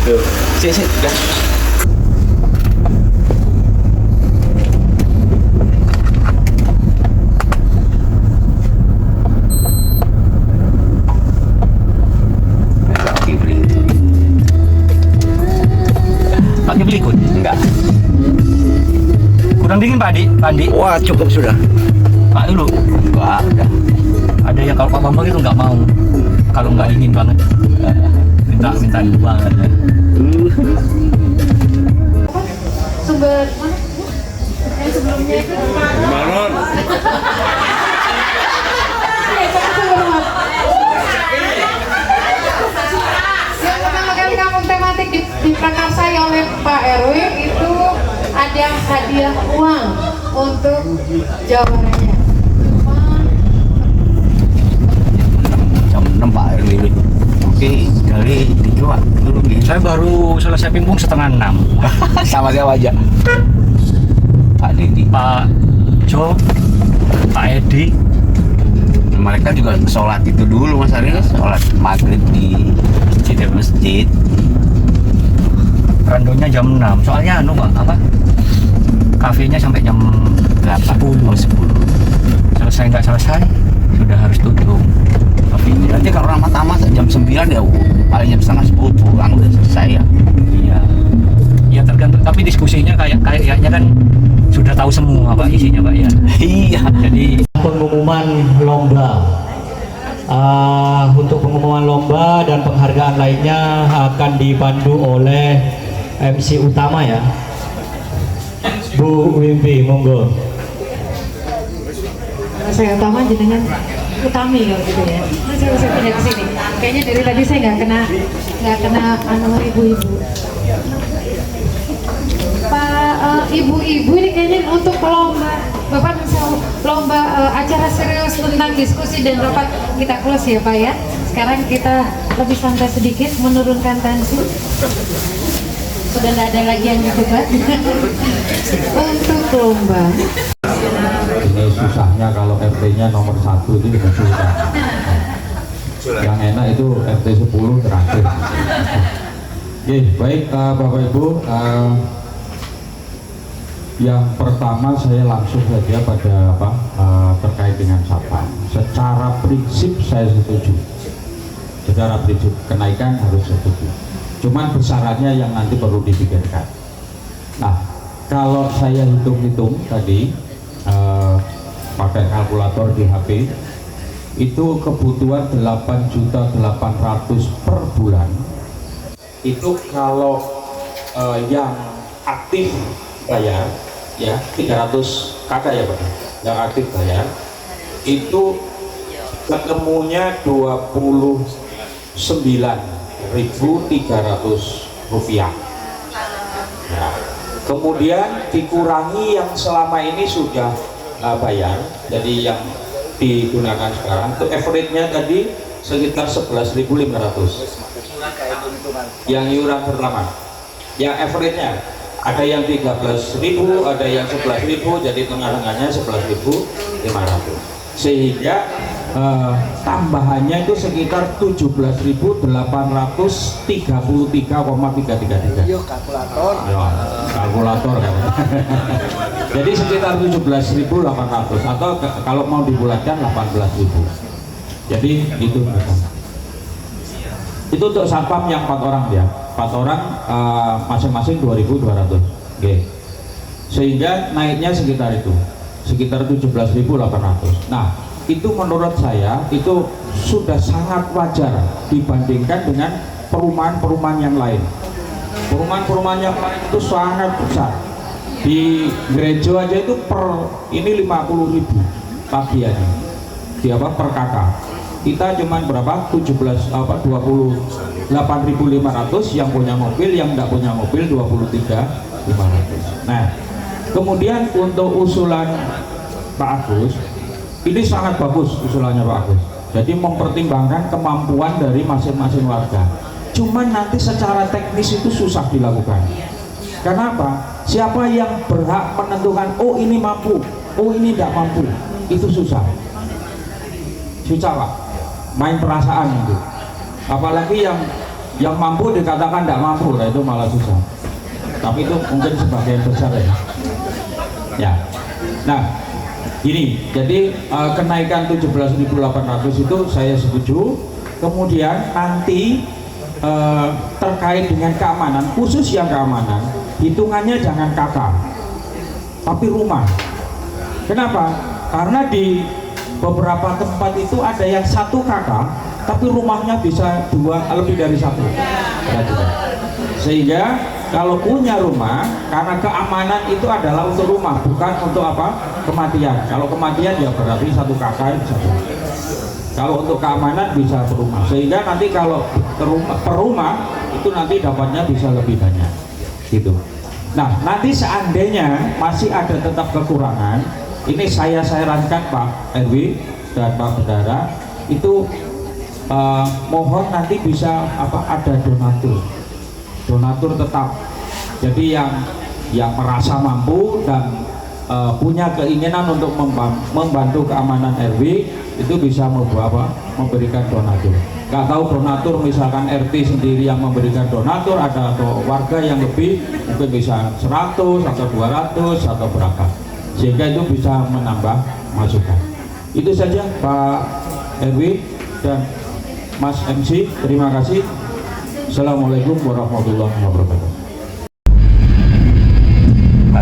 Tuh, sih, dah. Pakai berikut? Enggak. Kurang dingin Pak Andi? Wah, cukup sudah. Pak dulu? Enggak, udah. Ada yang kalau Pak Bambang itu nggak mau, kalau nggak dingin banget, minta banget ya. Sumber yang sebelumnya itu Maron. yang pertama kali kampung tematik diprakarsai oleh Pak RW itu ada hadiah uang untuk jawabannya. Jam 6 Pak RW. Oke, dari dijual dulu gitu. Saya baru selesai pimpung 5:30. Sama siapa aja? Pak Dedi. Pak Jo, Pak Edi. Mereka juga sholat itu dulu Mas Aris, sholat maghrib di masjid. Randonya jam 6. Soalnya Pak, kafenya sampai jam 10. Selesai nggak selesai sudah harus tutup kafenya. Berarti kalau orang tamat jam 9 ya paling jam setengah 10 pulang udah selesai ya. Iya. Ya tergantung, tapi diskusinya kayaknya kan sudah tahu semua Pak isinya Pak ya. Iya. Jadi pengumuman lomba. Untuk pengumuman lomba dan penghargaan lainnya akan dipandu oleh MC utama ya, Bu Wimpi, monggo. Saya utama jenengan utami kalau gitu ya. Saya pindah ke sini. Kayaknya dari tadi saya nggak kena ibu-ibu. Pak ibu-ibu ini kayaknya untuk lomba Bapak bisa lomba acara serius tentang diskusi dan rapat kita close ya Pak ya. Sekarang kita lebih santai sedikit, menurunkan tensi. Sudah tidak ada lagi yang debat. Untuk lomba. Ini susahnya kalau RT-nya nomor 1 itu susah. Yang enak itu RT 10 terakhir. Oke, baik Bapak Ibu. Yang pertama saya langsung saja pada terkait dengan satpam. Secara prinsip saya setuju. Secara prinsip kenaikan harus setuju. Cuman besarannya yang nanti perlu dipikirkan. Nah, kalau saya hitung-hitung tadi pakai kalkulator di HP itu kebutuhan 8.800.000 per bulan. Itu kalau yang aktif bayar ya 300 kata ya Pak, yang aktif bayar itu ketemunya 29.300 rupiah ya. Kemudian dikurangi yang selama ini sudah bayar, jadi yang digunakan sekarang itu average-nya tadi sekitar 11.500 yang iuran pertama, yang average-nya ada yang 13.000, ada yang 11.000, jadi tengah-tengahnya 11.500, sehingga tambahannya itu sekitar 17.833,333. Yuk kalkulator. Kalkulator kan. Jadi sekitar 17.800 atau kalau mau dibulatkan 18.000. Jadi itu untuk satpam yang 4 orang ya. 4 orang masing-masing 2.200. Oke. Sehingga naiknya sekitar itu. Sekitar 17.800. Nah, itu menurut saya itu sudah sangat wajar dibandingkan dengan perumahan-perumahan yang lain. Perumahan-perumahan yang lain itu sangat besar. Di gereja aja itu per ini 50.000 tagihannya. Di per kakak. Kita cuman berapa? 28.500 yang punya mobil, yang tidak punya mobil 23.500. Nah, kemudian untuk usulan Pak Agus, ini sangat bagus usulannya Pak Agus. Jadi mempertimbangkan kemampuan dari masing-masing warga. Cuman nanti secara teknis itu susah dilakukan. Kenapa? Siapa yang berhak menentukan, oh ini mampu, oh ini tidak mampu, itu susah. Susah Pak. main perasaan itu. Apalagi yang mampu dikatakan tidak mampu, nah itu malah susah. Tapi itu mungkin sebagian besar ya. Ya. Nah, gini, jadi kenaikan 17.800 itu saya setuju. Kemudian nanti terkait dengan keamanan, khusus yang keamanan, hitungannya jangan kakak, tapi rumah. Kenapa? Karena di beberapa tempat itu ada yang satu kakak, tapi rumahnya bisa lebih dari satu. Sehingga kalau punya rumah, karena keamanan itu adalah untuk rumah, bukan untuk apa? Kematian. Kalau kematian ya berarti satu kakak bisa. Kalau untuk keamanan bisa per rumah, sehingga nanti kalau per rumah itu nanti dapatnya bisa lebih banyak, gitu. Nah, nanti seandainya masih ada tetap kekurangan, ini saya sarankan Pak RW dan Pak Bendara itu mohon nanti bisa ada donatur tetap. Jadi yang merasa mampu dan punya keinginan untuk membantu keamanan RW itu bisa memberikan donatur. Nggak tahu donatur misalkan RT sendiri yang memberikan donatur, ada atau warga yang lebih mungkin bisa 100 atau 200 atau berapa, sehingga itu bisa menambah masukan. Itu saja Pak RW dan Mas MC, terima kasih. Assalamualaikum warahmatullahi wabarakatuh.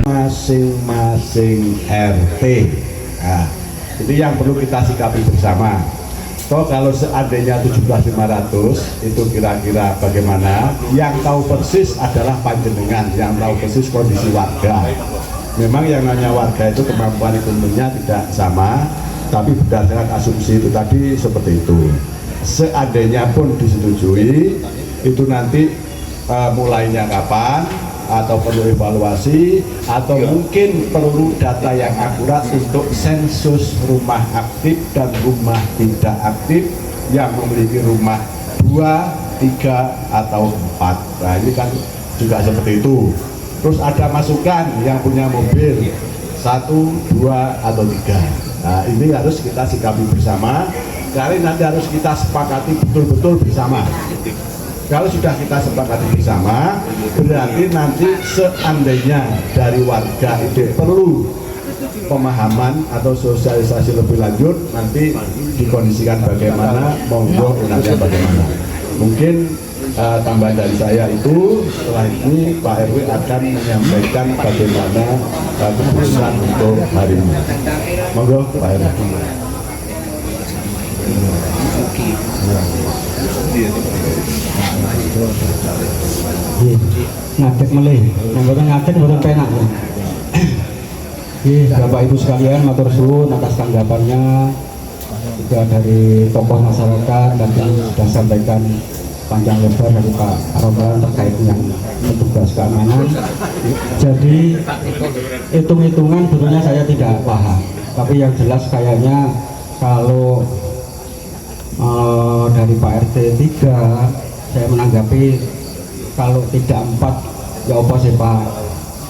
Masing-masing RT, nah, itu yang perlu kita sikapi bersama. Toh kalau seandainya 17.500 itu kira-kira bagaimana? Yang tahu persis adalah panjenengan, yang tahu persis kondisi warga. Memang yang namanya warga itu kemampuan ekonominya tidak sama, tapi berdasarkan asumsi itu tadi seperti itu. Seandainya pun disetujui, itu nanti mulainya kapan? Atau perlu evaluasi, atau mungkin perlu data yang akurat untuk sensus rumah aktif dan rumah tidak aktif yang memiliki rumah 2, 3, atau 4. Nah ini kan juga seperti itu. Terus ada masukan yang punya mobil 1, 2, atau 3. Nah ini harus kita sikapi bersama, karena nanti harus kita sepakati betul-betul bersama. Kalau sudah kita sepakati bersama, berarti nanti seandainya dari warga itu perlu pemahaman atau sosialisasi lebih lanjut, nanti dikondisikan bagaimana, monggo nanti bagaimana. Mungkin tambahan dari saya itu, setelah ini Pak RW akan menyampaikan bagaimana keputusan untuk hari ini. Monggo Pak RW. Ngadek melih, yang ngadek bukan penak. Bapak Ibu sekalian, matur suwun atas tanggapannya juga dari tokoh masyarakat dan sudah sampaikan panjang lebar dari Pak Rombongan terkait dengan petugas keamanan. Jadi hitung-hitungan tentunya saya tidak paham, tapi yang jelas kayaknya kalau dari Pak RT 3 saya menanggapi kalau tidak 4 ya apa sih Pak,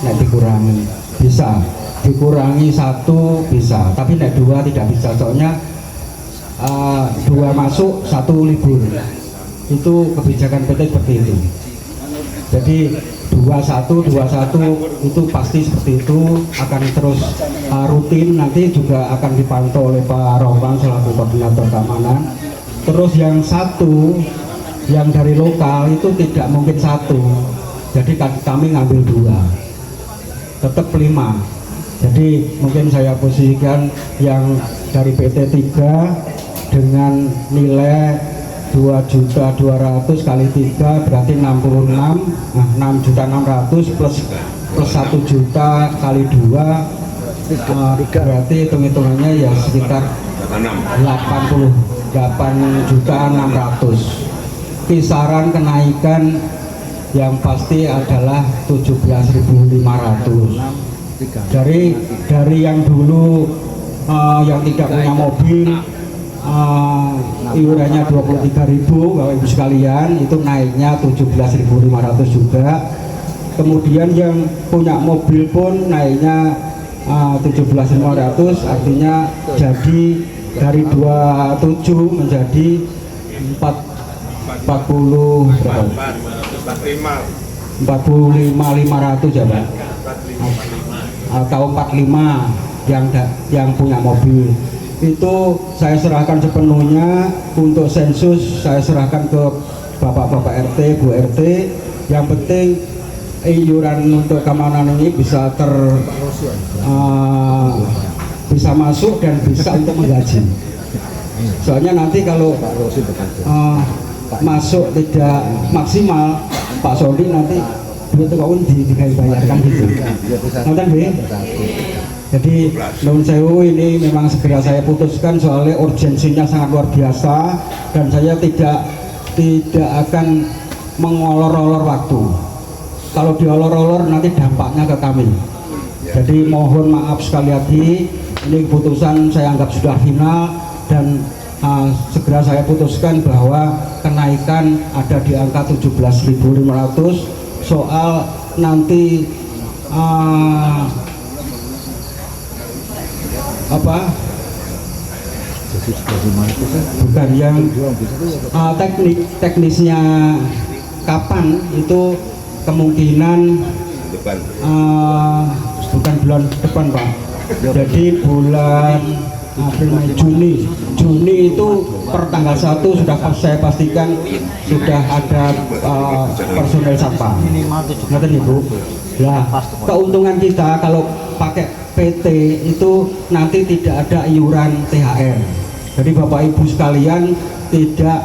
nek dikurangi bisa, dikurangi 1 bisa, tapi nek 2 tidak bisa, soalnya 2 masuk 1 libur, itu kebijakan PT seperti itu. Jadi 21 itu pasti seperti itu, akan terus rutin, nanti juga akan dipantau oleh Pak Rombang selaku koordinator keamanan. Terus yang 1 yang dari lokal itu tidak mungkin 1, jadi kami ngambil 2, tetap 5. Jadi mungkin saya posisikan yang dari PT 3 dengan nilai 2.200.000 kali 3 berarti 66, nah 6.600.000 plus 1 juta kali 2 berarti hitung-hitungannya ya sekitar 88.600.000. Kisaran kenaikan yang pasti adalah 17.500. Dari yang dulu yang tidak punya mobil iurannya 23.000, Bapak Ibu sekalian, itu naiknya 17.500 juga. Kemudian yang punya mobil pun naiknya 17.500, artinya jadi dari 27 menjadi 40 berapa? 45.500 ya Pak, atau 45 yang punya mobil. Itu saya serahkan sepenuhnya untuk sensus, saya serahkan ke Bapak-Bapak RT, Bu RT. Yang penting iuran untuk keamanan ini bisa bisa masuk dan bisa untuk menggaji. Soalnya nanti kalau masuk tidak maksimal, Pak Sodi nanti duit kau dibayarkan gitu. Nonton B. Jadi Nun Sewu ini memang segera saya putuskan soalnya urgensinya sangat luar biasa dan saya tidak akan mengolor-olor waktu. Kalau diolor-olor nanti dampaknya ke kami. Jadi mohon maaf sekali lagi, ini keputusan saya anggap sudah final dan segera saya putuskan bahwa kenaikan ada di angka 17.500. Soal nanti bukan yang teknisnya kapan itu kemungkinan bukan bulan depan Pak, jadi bulan April, Mei, Juni itu per tanggal 1 sudah saya pastikan sudah ada personel satpam. Ngerti Ibu? Nah, keuntungan kita kalau pakai PT itu nanti tidak ada iuran THR. Jadi Bapak Ibu sekalian tidak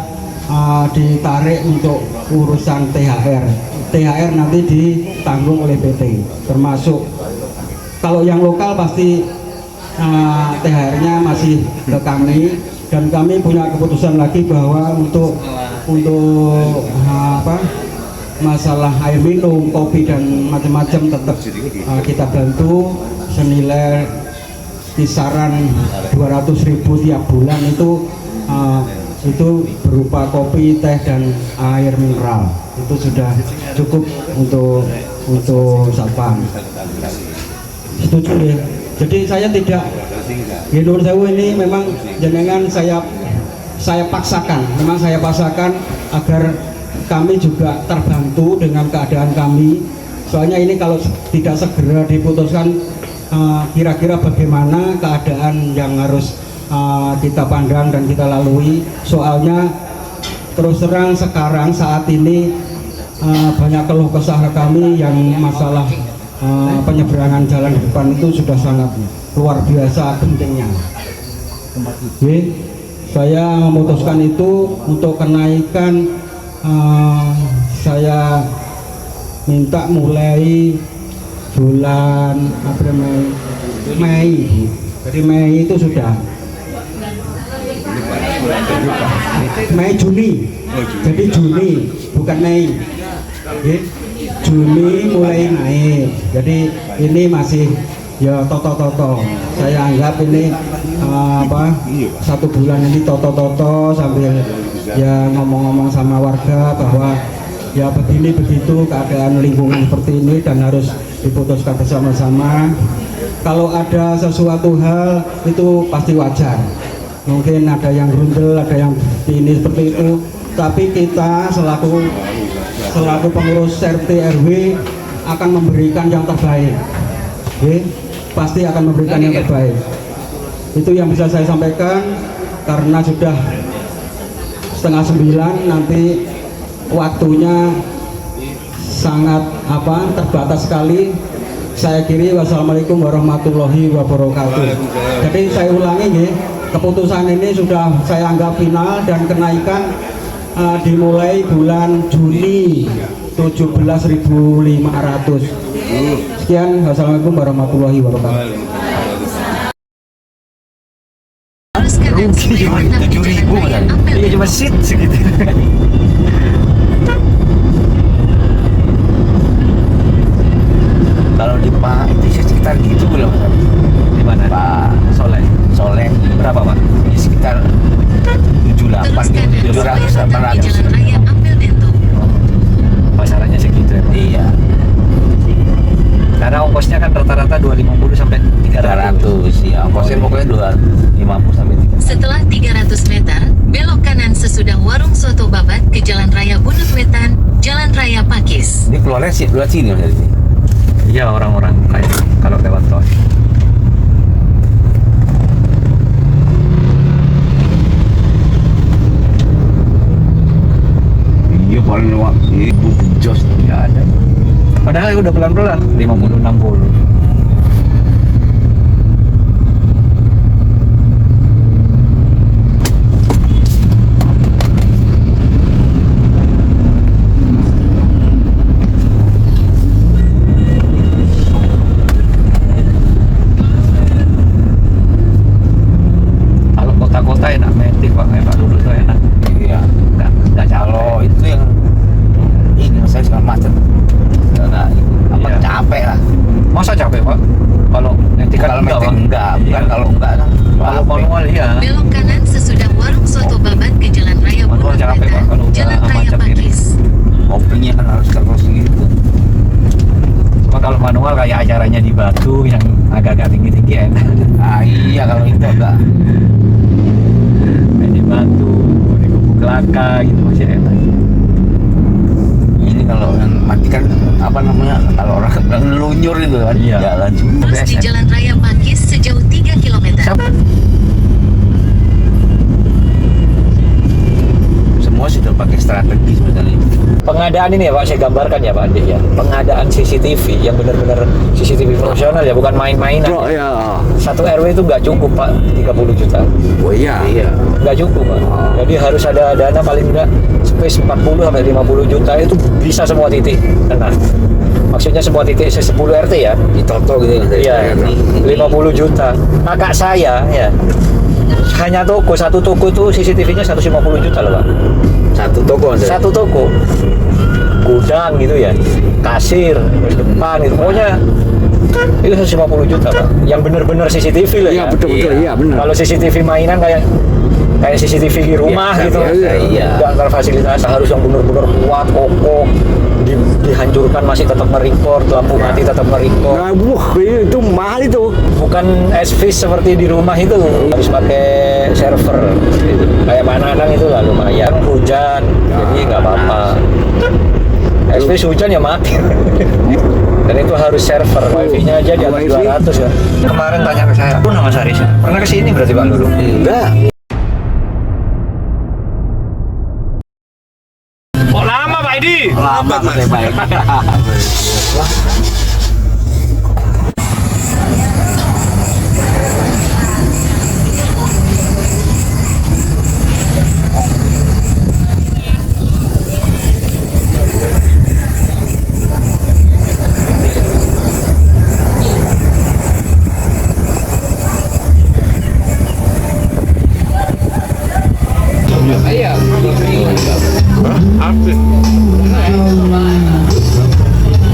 ditarik untuk urusan THR. THR nanti ditanggung oleh PT, termasuk kalau yang lokal pasti THR-nya masih ke kami, dan kami punya keputusan lagi bahwa untuk masalah air minum, kopi dan macam-macam tetap kita bantu senilai kisaran 200.000 tiap bulan itu berupa kopi, teh dan air mineral. Itu sudah cukup untuk satpam. Setuju ya. Jadi saya tidak Nur Sewu ini memang jenengan saya paksakan, memang saya paksakan agar kami juga terbantu dengan keadaan kami. Soalnya ini kalau tidak segera diputuskan, kira-kira bagaimana keadaan yang harus kita pandang dan kita lalui. Soalnya terus terang sekarang saat ini banyak keluh kesah kami yang masalah penyeberangan jalan di depan itu sudah sangat luar biasa pentingnya. Oke, saya memutuskan itu untuk kenaikan. Saya minta mulai bulan April, Mei. Jadi Mei itu sudah Mei, Juni. Jadi Juni bukan Mei. Oke. Juni mulai naik, jadi ini masih ya toto. Saya anggap ini 1 bulan ini toto sambil ya ngomong-ngomong sama warga bahwa ya begini begitu keadaan lingkungan seperti ini dan harus diputuskan bersama-sama. Kalau ada sesuatu hal itu pasti wajar, mungkin ada yang grundel, ada yang ini seperti itu, tapi kita selaku pengurus RT RW akan memberikan yang terbaik. Oke, pasti akan memberikan yang terbaik. Itu yang bisa saya sampaikan, karena sudah 8:30 nanti waktunya sangat terbatas sekali. Saya kiri, wassalamualaikum warahmatullahi wabarakatuh. Jadi saya ulangi, keputusan ini sudah saya anggap final dan kenaikan dimulai bulan Juni 17.500. Sekian, wassalamualaikum warahmatullahi wabarakatuh. Rugi cuma 7.000 kan? Iya cuma seat segitu. Kalau di Pak itu sekitar gitu belum? Di mana? Pak Soleh berapa Pak? Ya sekitar 700-800. Pasarannya segitu ya Pak? Iya. Karena ongkosnya kan rata-rata 250 sampai 300. Ya, ongkosnya pokoknya 250 sampai 300. Pakis. Ini keluarnya sih lewat sini Mas Haris. Iya, orang-orang kayak kalau lewat tol. Iya paling lewat ibu jos Nggak ada. Padahal udah pelan-pelan 50-60. Kalau kota-kota enak metik Pak, kayak Pak Dulu tuh enak. iya. Nggak Kalau capek. itu yang ini Mas Haris kan macet. Nah, itu apa Iya. capek lah. Masa capek Pak? Kalau metik kan Kalau enggak, metik Pak. enggak, bukan Iya. kalau enggak kan. Kalau capek. manual iya. Belok kanan sesudah warung soto babat ke Jalan Raya Manual capek, Pak, kalau udah Jalan Raya macet gini. Pakis. Kopinya kan harus terus gitu. Cuma kalau manual kayak acaranya di Batu yang agak-agak tinggi-tinggi enak. Ah iya kalau itu agak Kayak di Batu, di Gubuk Laka gitu masih enak. ini kalau yang mati kan apa namanya kalau orang ngelunyur itu kan Iya. jalan Pas di Jalan Raya Pakis sejauh 3 km. semua sudah pakai strategi sebenarnya. Pengadaan ini ya Pak, saya gambarkan ya Pak Andi ya. Pengadaan CCTV yang benar-benar CCTV profesional ya, bukan main-mainan. Ya. Satu RW itu nggak cukup Pak, 30 juta. Oh iya. Iya. Nggak cukup Pak. Jadi harus ada dana paling nggak space 40 sampai 50 juta itu bisa semua titik. Nah, maksudnya semua titik 10 RT ya. Di Toto gitu kan. Iya, 50 juta. Kakak saya ya, hanya toko, satu toko itu CCTV-nya 150 juta loh Pak. Satu toko Mas Haris. Satu toko, gudang gitu ya, kasir, terus depan itu, pokoknya itu 150 juta Pak. Yang bener-bener CCTV loh ya. betul-betul, iya, benar. Kalau CCTV mainan kayak CCTV di rumah Biasa, gitu, biasa, iya. nggak terfasilitasi. Harus yang bener-bener kuat, kokoh, dihancurkan masih tetap merecord, lampu mati tetap merecord. Nah, itu mahal itu. Bukan SVIS seperti di rumah itu, harus pakai server gitu. Kayak Mananang itu lah lumayan, hujan jadi nggak apa-apa. SVIS hujan ya mati. Dan itu harus server, wifi-nya aja di atas 200 ya. Kemarin tanya ke saya, pun Mas Haris pernah kesini berarti Pak Lulu? Enggak. Kok lama Pak Edi? Lama Mas baik.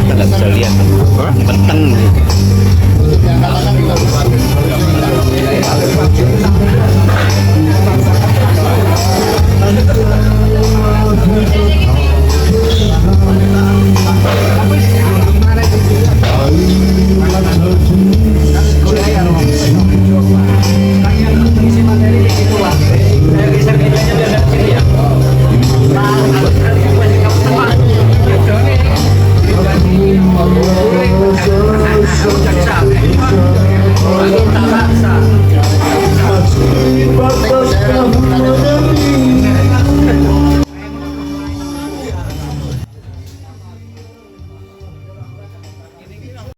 Tidak bisa lihat. Peteng.